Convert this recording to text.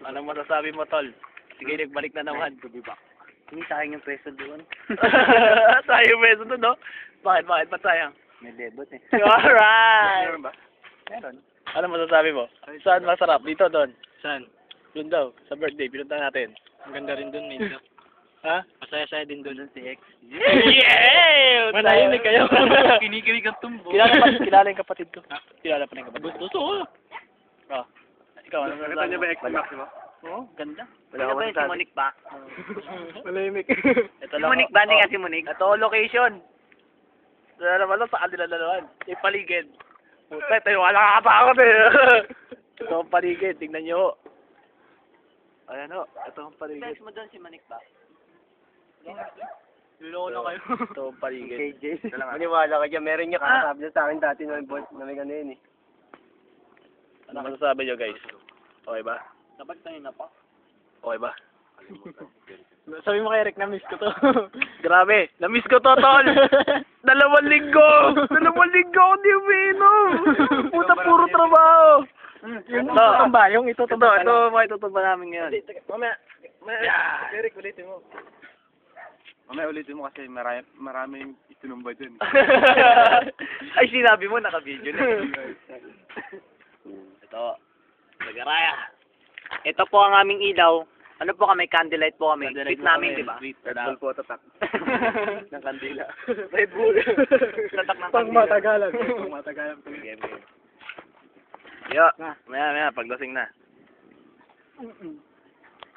Anong masasabi mo, tol? Sige, nagbalik na naman. Hindi sayang yung peso doon. Sayang beso doon, no? Bakit? Ba't sayang? May debot eh. Alright! Meron ba? Meron. Ano masasabi mo? Saan masarap? Dito, doon? Saan? Doon daw, sa birthday. Pinunta natin. Ang ganda rin doon, medyo. Ha? Masaya-saya din doon si X. Yeah! Manahimik kayo. Kinikilig ang tumbo. Kilala yung kapatid ko. Kilala pa rin kapatid. Gusto. Oh. Ikaw, ano masasabi mo? X Maximo? Oo, ganda. Wala Wala ba yung si Monique ba? Malimik. Ito Si Monique ba? Hindi nga si Monique. Ito, location. Ito naman lang sa kanila dalawan. Yung paligid. Puta, tayo wala kakatakot eh. Ito ang paligid, tingnan nyo. Ayan o, ito ang paligid. Flex mo doon si Monique ba? Luloko na kayo. Ito ang paligid. KJ. Maniwala ka dyan. Meron niya kakasabi na sa akin dati na may ano yun eh. Ano masasabi nyo guys? Okay ba? Dapat tayo na pa. Okay ba? Sabi mo kay Eric na miss ko to. Grabe, na-miss ko to, tol. 2 linggo. 2 linggo ako di umiinom. Puta, puro trabaho. Yung Ito. tutumba, yung itutumba. Ito, makitutumba namin ngayon. Mamaya, Eric, ulitin mo. mamaya ulitin mo kasi maraming itinumba dun. Ay, sinabi mo, naka-video na. Ito, Lagaraya. Ito po ang aming ilaw. Ano po kami? Candlelight po kami. Candlelight Sweet po namin, kami. di ba? Sweet. Red Bull po tatak. Ng kandila. Red Bull. Tatak ng Pang kandila. matagalan. Pang matagalan. Game. Yo, maya, paglasing na.